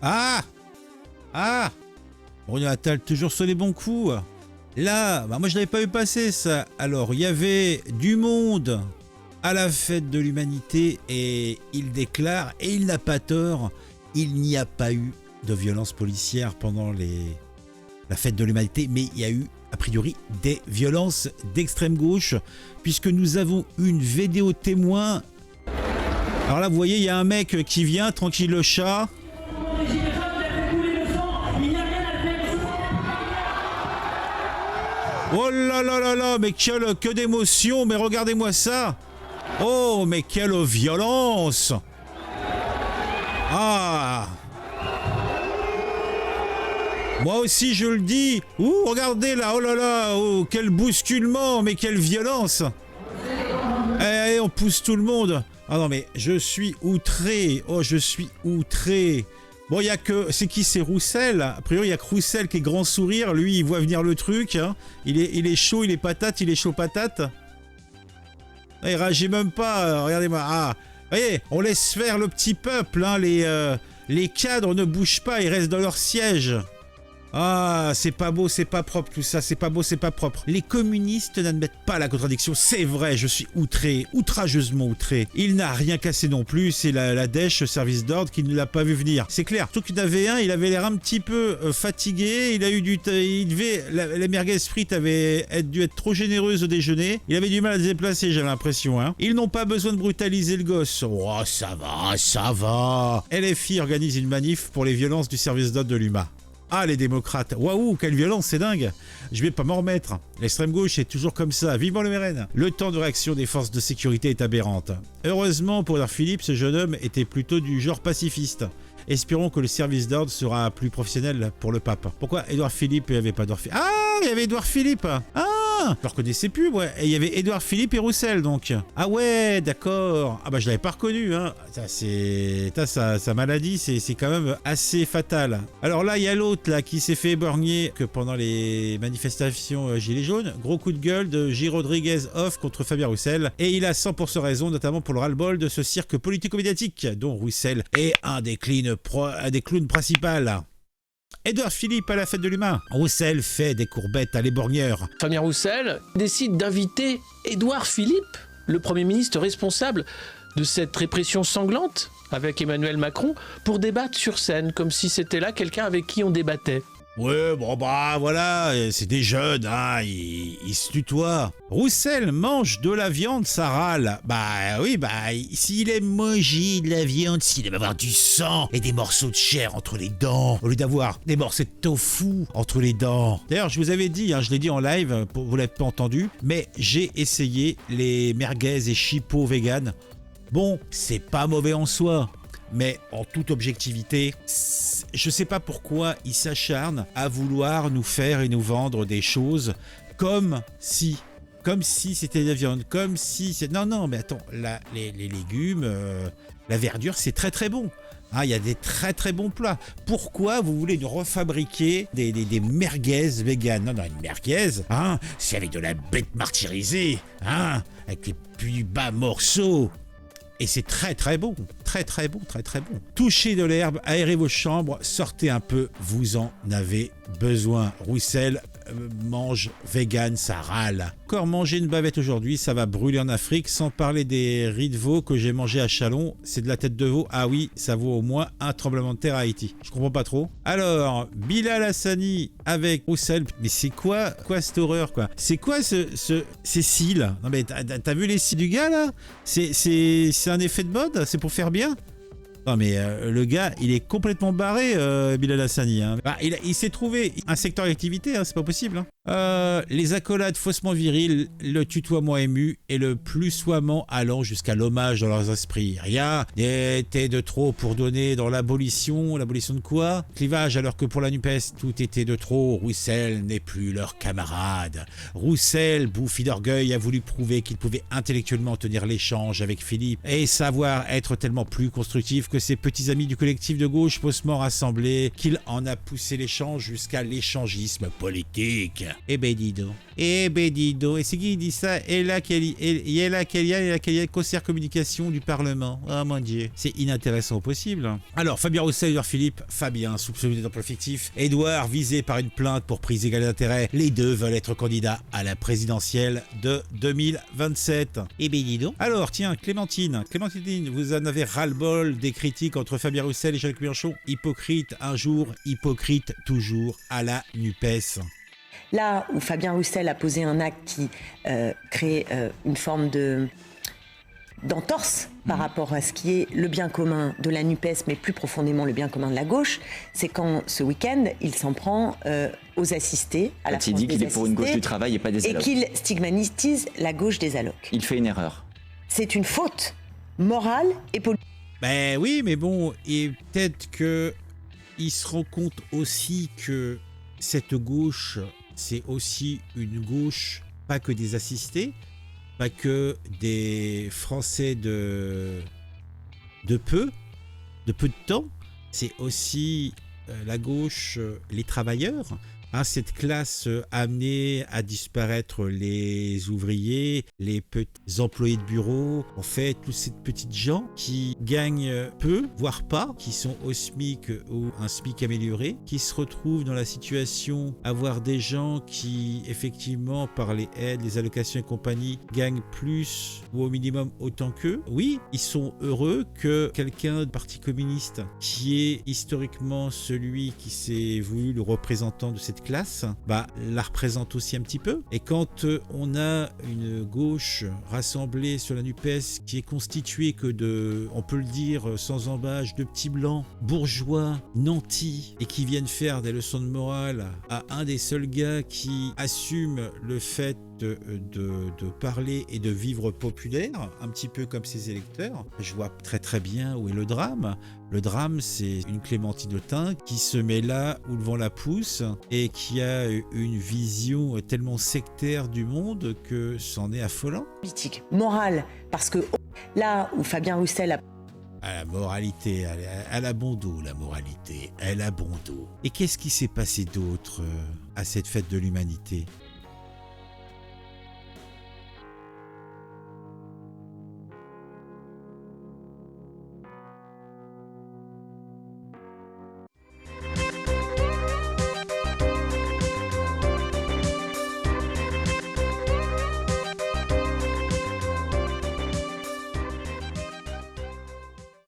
Ah! Ah! Bruno Attal, toujours sur les bons coups. Là, bah moi je l'avais pas vu passer ça. Alors, il y avait du monde à la fête de l'humanité et il déclare, et il n'a pas tort, il n'y a pas eu de violence policière pendant la fête de l'humanité, mais il y a eu a priori des violences d'extrême gauche, puisque nous avons une vidéo témoin. Alors là, vous voyez, il y a un mec qui vient, tranquille le chat. Oh là là là là, mais que d'émotion, mais regardez-moi ça. Oh, mais quelle violence. Ah. Moi aussi je le dis. Ouh, regardez là, oh là là, oh, quel bousculement, mais quelle violence. Eh, on pousse tout le monde. Ah non mais je suis outré. Oh, je suis outré. Bon, il y a que... C'est qui? C'est Roussel. A priori, il y a que Roussel qui est grand sourire. Lui, il voit venir le truc. Hein. Il est chaud, il est patate, il est chaud patate. Il réagit même pas. Regardez-moi. Ah, vous voyez, on laisse faire le petit peuple. Hein. Les cadres ne bougent pas, ils restent dans leur siège. Ah, c'est pas beau, c'est pas propre tout ça, c'est pas beau, c'est pas propre. Les communistes n'admettent pas la contradiction, c'est vrai, je suis outré, outrageusement outré. Il n'a rien cassé non plus, c'est la dèche, service d'ordre, qui ne l'a pas vu venir. C'est clair, surtout qu'il y en avait un, il avait l'air un petit peu fatigué, il a eu la merguez frites avait dû être trop généreuse au déjeuner, il avait du mal à se déplacer, j'avais l'impression. Hein. Ils n'ont pas besoin de brutaliser le gosse. Oh, ça va, ça va. LFI organise une manif pour les violences du service d'ordre de l'UMA. Ah, les démocrates. Waouh, quelle violence, c'est dingue. Je vais pas m'en remettre. L'extrême gauche est toujours comme ça. Vivement le RN. Le temps de réaction des forces de sécurité est aberrante. Heureusement pour Édouard Philippe, ce jeune homme était plutôt du genre pacifiste. Espérons que le service d'ordre sera plus professionnel pour le pape. Pourquoi Édouard Philippe et il n'y avait pas Édouard Philippe? Ah, il y avait Édouard Philippe. Ah, je le reconnaissais plus, ouais. Et il y avait Édouard Philippe et Roussel, donc. Ah ouais, d'accord. Ah bah je l'avais pas reconnu, hein. Ça, c'est... Sa maladie, c'est quand même assez fatal. Alors là, il y a l'autre, là, qui s'est fait éborgner que pendant les manifestations Gilets jaunes. Gros coup de gueule de J. Rodriguez off contre Fabien Roussel. Et il a 100% raison, notamment pour le ras-le-bol de ce cirque politico-médiatique, dont Roussel est un des clowns principaux. Édouard Philippe à la fête de l'humain. Roussel fait des courbettes à l'éborgneur. Fabien Roussel décide d'inviter Édouard Philippe, le Premier ministre responsable de cette répression sanglante avec Emmanuel Macron, pour débattre sur scène, comme si c'était là quelqu'un avec qui on débattait. Ouais, bon bah voilà, c'est des jeunes, hein, ils se tutoient. Roussel mange de la viande, ça râle. Bah oui, bah s'il aime manger de la viande, s'il aime avoir du sang et des morceaux de chair entre les dents, au lieu d'avoir des morceaux de tofu entre les dents. D'ailleurs, je vous avais dit, hein, je l'ai dit en live, vous l'avez pas entendu, mais j'ai essayé les merguez et chipots vegan. Bon, c'est pas mauvais en soi. Mais en toute objectivité, je sais pas pourquoi ils s'acharnent à vouloir nous faire et nous vendre des choses comme si c'était de la viande, comme si c'est... Non, mais attends, les légumes, la verdure, c'est très très bon. Il y a des très très bons plats. Pourquoi vous voulez nous refabriquer des merguez vegan? Non, une merguez, c'est avec de la bête martyrisée, avec les plus bas morceaux. Et c'est très très bon, très très bon, très très bon. Touchez de l'herbe, aérez vos chambres, sortez un peu, vous en avez besoin. Roussel mange vegan, ça râle. Encore manger une bavette aujourd'hui, ça va brûler en Afrique, sans parler des riz de veau que j'ai mangé à Chalon. C'est de la tête de veau, ah oui, ça vaut au moins un tremblement de terre à Haïti. Je comprends pas trop. Alors, Bilal Hassani avec Roussel, mais c'est quoi cette horreur, quoi? C'est quoi ces cils? Non mais t'as vu les cils du gars là? C'est un effet de mode? C'est pour faire bien? Non mais le gars, il est complètement barré, Bilal Hassani. Hein. Bah, il s'est trouvé un secteur d'activité, hein, c'est pas possible. Hein. Les accolades faussement viriles, le tutoiement ému et le plussoiement allant jusqu'à l'hommage dans leurs esprits. Rien n'était de trop pour donner dans l'abolition. L'abolition de quoi? Clivage, alors que pour la NUPES, tout était de trop. Roussel n'est plus leur camarade. Roussel, bouffi d'orgueil, a voulu prouver qu'il pouvait intellectuellement tenir l'échange avec Philippe et savoir être tellement plus constructif que ses petits amis du collectif de gauche faussement rassemblés, qu'il en a poussé l'échange jusqu'à l'échangisme politique. Eh ben dis donc. Et c'est qui dit ça? Et là, Kellyanne, conseillère communication du Parlement. Oh mon Dieu. C'est inintéressant au possible. Alors, Fabien Roussel, Édouard Philippe, Fabien, soupçonné d'emploi fictif, Édouard, visé par une plainte pour prise égale d'intérêt. Les deux veulent être candidats à la présidentielle de 2027. Eh ben dis donc. Alors, tiens, Clémentine, vous en avez ras-le-bol des critiques entre Fabien Roussel et Jean-Luc Mélenchon. Hypocrite un jour, hypocrite toujours à la NUPES. Là où Fabien Roussel a posé un acte qui crée une forme d'entorse par rapport à ce qui est le bien commun de la NUPES, mais plus profondément le bien commun de la gauche, c'est quand ce week-end, il s'en prend aux assistés, à la France des assistés. Il dit qu'il est pour une gauche du travail et pas des allocs. Et qu'il stigmatise la gauche des allocs. Il fait une erreur. C'est une faute morale et politique. Ben oui, mais bon, et peut-être qu'il se rend compte aussi que cette gauche, c'est aussi une gauche, pas que des assistés, pas que des Français de peu de temps, c'est aussi la gauche, les travailleurs, hein, cette classe amenée à disparaître les ouvriers, les petits employés de bureau, en fait, toutes ces petites gens qui gagnent peu, voire pas, qui sont au SMIC ou un SMIC amélioré, qui se retrouvent dans la situation d'avoir des gens qui, effectivement, par les aides, les allocations et compagnie, gagnent plus ou au minimum autant qu'eux. Oui, ils sont heureux que quelqu'un du Parti communiste, qui est historiquement celui qui s'est voulu le représentant de cette classe, la représente aussi un petit peu. Et quand on a une gauche rassemblée sur la NUPES qui est constituée que de, on peut le dire sans embâche, de petits blancs bourgeois, nantis, et qui viennent faire des leçons de morale à un des seuls gars qui assume le fait de parler et de vivre populaire, un petit peu comme ses électeurs, je vois très très bien où est le drame. Le drame, c'est une Clémentine Autain qui se met là où le vent la pousse et qui a une vision tellement sectaire du monde que c'en est affolant. Politique, morale, parce que là où Fabien Roussel a... La moralité, elle a bon dos, la moralité, elle a bon dos. Et qu'est-ce qui s'est passé d'autre à cette fête de l'humanité ?